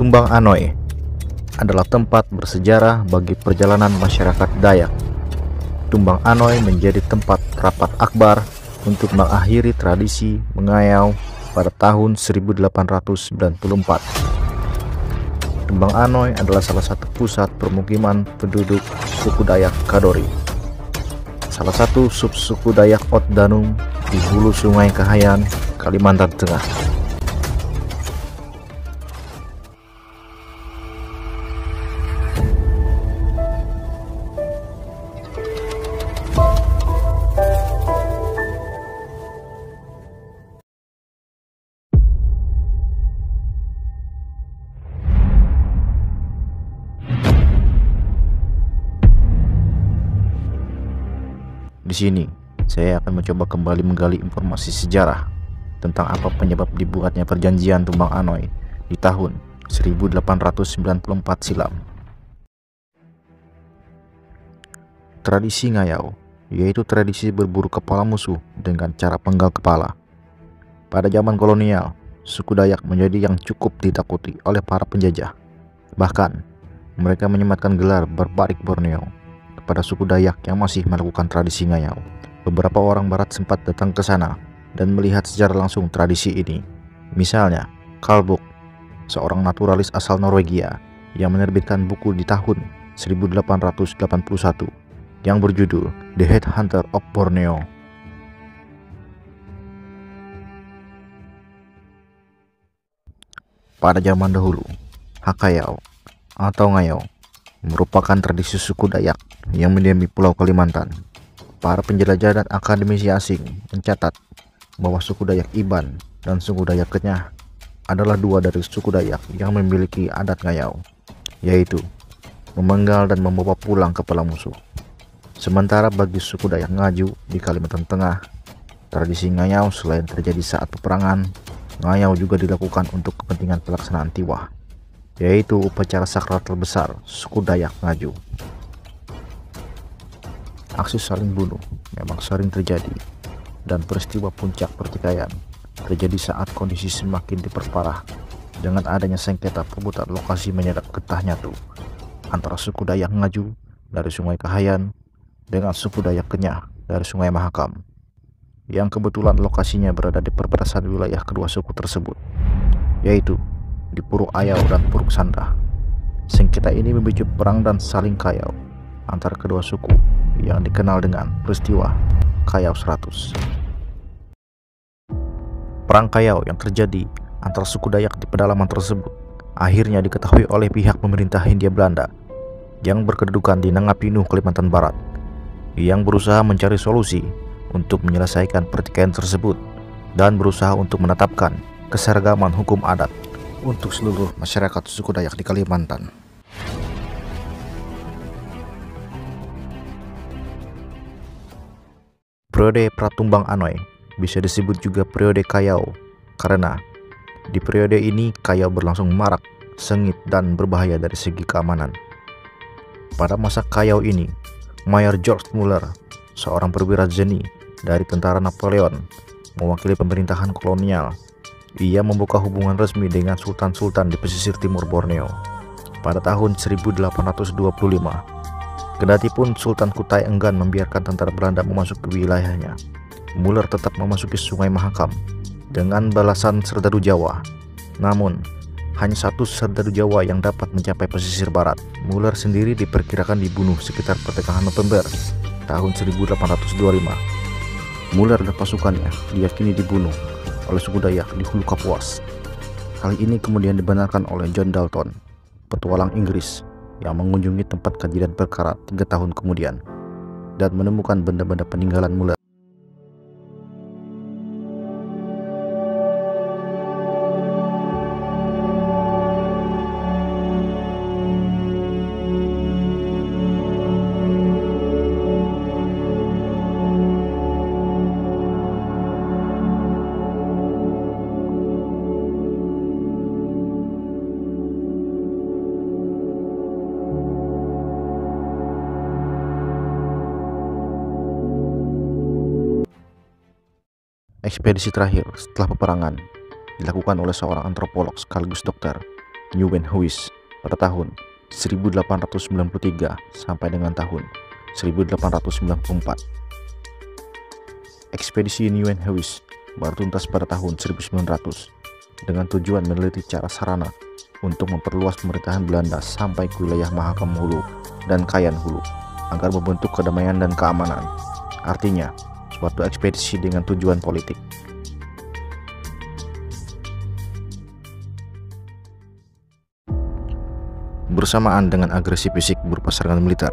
Tumbang Anoy adalah tempat bersejarah bagi perjalanan masyarakat Dayak. Tumbang Anoy menjadi tempat rapat akbar untuk mengakhiri tradisi mengayau pada tahun 1894. Tumbang Anoy adalah salah satu pusat permukiman penduduk suku Dayak Kadori, salah satu subsuku Dayak Ot Danum di hulu Sungai Kahayan, Kalimantan Tengah. Di sini, saya akan mencoba kembali menggali informasi sejarah tentang apa penyebab dibuatnya perjanjian Tumbang Anoy di tahun 1894 silam. Tradisi ngayau, yaitu tradisi berburu kepala musuh dengan cara penggal kepala. Pada zaman kolonial, suku Dayak menjadi yang cukup ditakuti oleh para penjajah. Bahkan, mereka menyematkan gelar Barbarik Borneo pada suku Dayak yang masih melakukan tradisi ngayau. Beberapa orang barat sempat datang ke sana dan melihat secara langsung tradisi ini. Misalnya, Carl Bock, seorang naturalis asal Norwegia yang menerbitkan buku di tahun 1881 yang berjudul The Headhunter of Borneo. Pada zaman dahulu, Hakayau atau ngayau merupakan tradisi suku Dayak yang mendiami Pulau Kalimantan. Para penjelajah dan akademisi asing mencatat bahwa suku Dayak Iban dan suku Dayak Kenyah adalah dua dari suku Dayak yang memiliki adat ngayau, yaitu memenggal dan membawa pulang kepala musuh. Sementara bagi suku Dayak Ngaju di Kalimantan Tengah, tradisi ngayau selain terjadi saat peperangan, ngayau juga dilakukan untuk kepentingan pelaksanaan tiwah, yaitu upacara sakral terbesar suku Dayak Ngaju. Aksi saling bunuh memang sering terjadi, dan peristiwa puncak pertikaian terjadi saat kondisi semakin diperparah dengan adanya sengketa perebutan lokasi menyerap getah nyatu antara suku Dayak Ngaju dari Sungai Kahayan dengan suku Dayak Kenyah dari Sungai Mahakam, yang kebetulan lokasinya berada di perbatasan wilayah kedua suku tersebut, yaitu di Puruk Ayau dan Puruk Sanda. Sengketa ini memicu perang dan saling kayau antara kedua suku yang dikenal dengan peristiwa Kayau 100. Perang Kayau yang terjadi antara suku Dayak di pedalaman tersebut akhirnya diketahui oleh pihak pemerintah Hindia Belanda yang berkedudukan di Nangapinu, Kalimantan Barat, yang berusaha mencari solusi untuk menyelesaikan pertikaian tersebut dan berusaha untuk menetapkan keseragaman hukum adat untuk seluruh masyarakat suku Dayak di Kalimantan. Periode Pratumbang Anoy bisa disebut juga periode Kayau karena di periode ini Kayau berlangsung marak, sengit, dan berbahaya dari segi keamanan. Pada masa Kayau ini, Mayor George Muller, seorang perwira Zeni dari tentara Napoleon, mewakili pemerintahan kolonial. Ia membuka hubungan resmi dengan sultan-sultan di pesisir timur Borneo pada tahun 1825. Kendatipun Sultan Kutai enggan membiarkan tentara Belanda memasuki wilayahnya, Muller tetap memasuki Sungai Mahakam dengan balasan serdadu Jawa. Namun, hanya satu serdadu Jawa yang dapat mencapai pesisir barat. Muller sendiri diperkirakan dibunuh sekitar pertengahan November tahun 1825. Muller dan pasukannya diyakini dibunuh oleh suku Dayak di Hulu Kapuas. Hal ini kemudian dibenarkan oleh John Dalton, petualang Inggris yang mengunjungi tempat kejadian perkara 3 tahun kemudian dan menemukan benda-benda peninggalan Muller. Ekspedisi terakhir setelah peperangan dilakukan oleh seorang antropolog sekaligus dokter Nieuwenhuis pada tahun 1893 sampai dengan tahun 1894. Ekspedisi Nieuwenhuis baru tuntas pada tahun 1900 dengan tujuan meneliti cara sarana untuk memperluas pemerintahan Belanda sampai ke wilayah Mahakam Hulu dan Kayan Hulu agar membentuk kedamaian dan keamanan. Artinya, suatu ekspedisi dengan tujuan politik. Bersamaan dengan agresi fisik berupa serangan militer,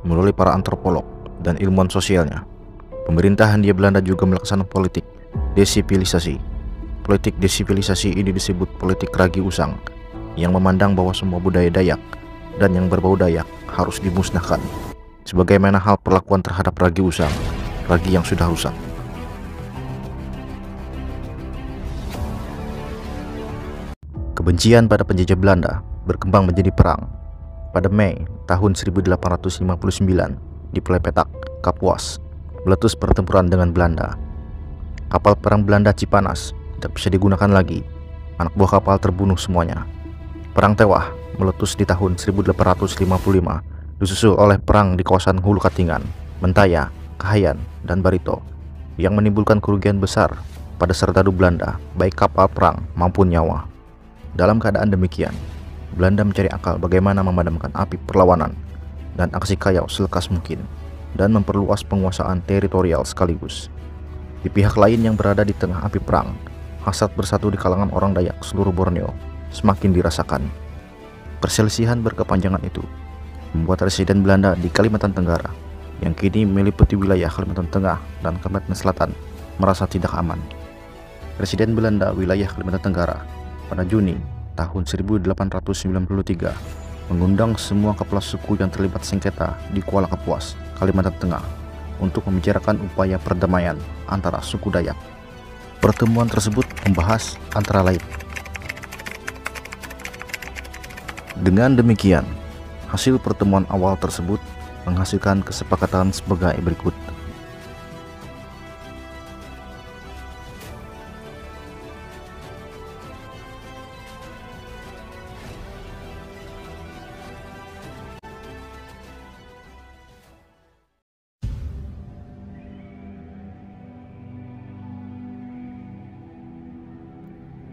melalui para antropolog dan ilmuwan sosialnya, pemerintah Hindia Belanda juga melaksanakan politik desivilisasi. Politik desivilisasi ini disebut politik ragi usang, yang memandang bahwa semua budaya Dayak dan yang berbau Dayak harus dimusnahkan, sebagaimana hal perlakuan terhadap ragi usang, ragi yang sudah rusak. Kebencian pada penjajah Belanda berkembang menjadi perang. Pada Mei tahun 1859 di Pelepetak, Kapuas, meletus pertempuran dengan Belanda. Kapal perang Belanda Cipanas tidak bisa digunakan lagi. Anak buah kapal terbunuh semuanya. Perang Tewah meletus di tahun 1855, disusul oleh perang di kawasan Hulu Katingan, Mentaya, Kahayan, dan Barito, yang menimbulkan kerugian besar pada serdadu Belanda, baik kapal perang maupun nyawa. Dalam keadaan demikian, Belanda mencari akal bagaimana memadamkan api perlawanan dan aksi kayau selekas mungkin, dan memperluas penguasaan teritorial sekaligus. Di pihak lain yang berada di tengah api perang, hasrat bersatu di kalangan orang Dayak seluruh Borneo semakin dirasakan. Perselisihan berkepanjangan itu membuat residen Belanda di Kalimantan Tenggara, yang kini meliputi wilayah Kalimantan Tengah dan Kalimantan Selatan, merasa tidak aman. Residen Belanda wilayah Kalimantan Tenggara pada Juni tahun 1893 mengundang semua kepala suku yang terlibat sengketa di Kuala Kapuas, Kalimantan Tengah, untuk membicarakan upaya perdamaian antara suku Dayak. Pertemuan tersebut membahas antara lain. Dengan demikian, hasil pertemuan awal tersebut menghasilkan kesepakatan sebagai berikut.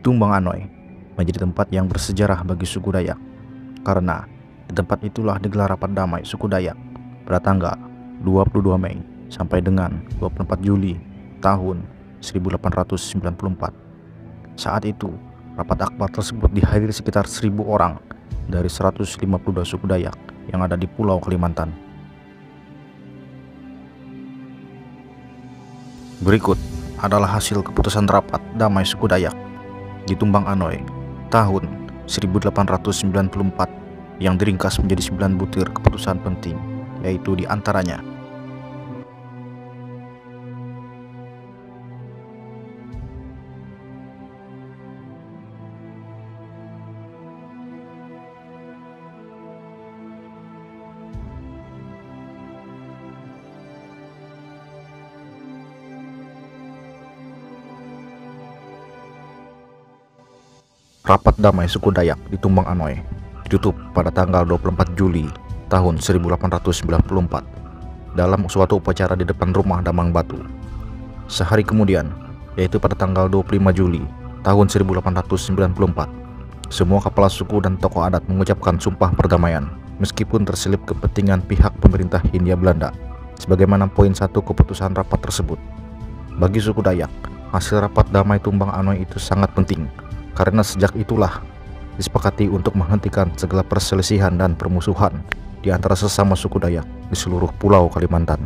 Tumbang Anoy menjadi tempat yang bersejarah bagi suku Dayak, karena di tempat itulah digelar rapat damai suku Dayak pada tanggal 22 Mei sampai dengan 24 Juli tahun 1894. Saat itu, rapat akbar tersebut dihadiri sekitar 1.000 orang dari 152 suku Dayak yang ada di Pulau Kalimantan. Berikut adalah hasil keputusan rapat damai suku Dayak di Tumbang Anoy tahun 1894 yang diringkas menjadi 9 butir keputusan penting, yaitu diantaranya: Rapat damai suku Dayak di Tumbang Anoy ditutup pada tanggal 24 Juli tahun 1894 dalam suatu upacara di depan rumah Damang Batu. Sehari kemudian, yaitu pada tanggal 25 Juli tahun 1894, semua kepala suku dan tokoh adat mengucapkan sumpah perdamaian meskipun terselip kepentingan pihak pemerintah Hindia Belanda, sebagaimana poin 1 keputusan rapat tersebut. Bagi suku Dayak, hasil rapat damai Tumbang Anoy itu sangat penting, karena sejak itulah disepakati untuk menghentikan segala perselisihan dan permusuhan di antara sesama suku Dayak di seluruh Pulau Kalimantan.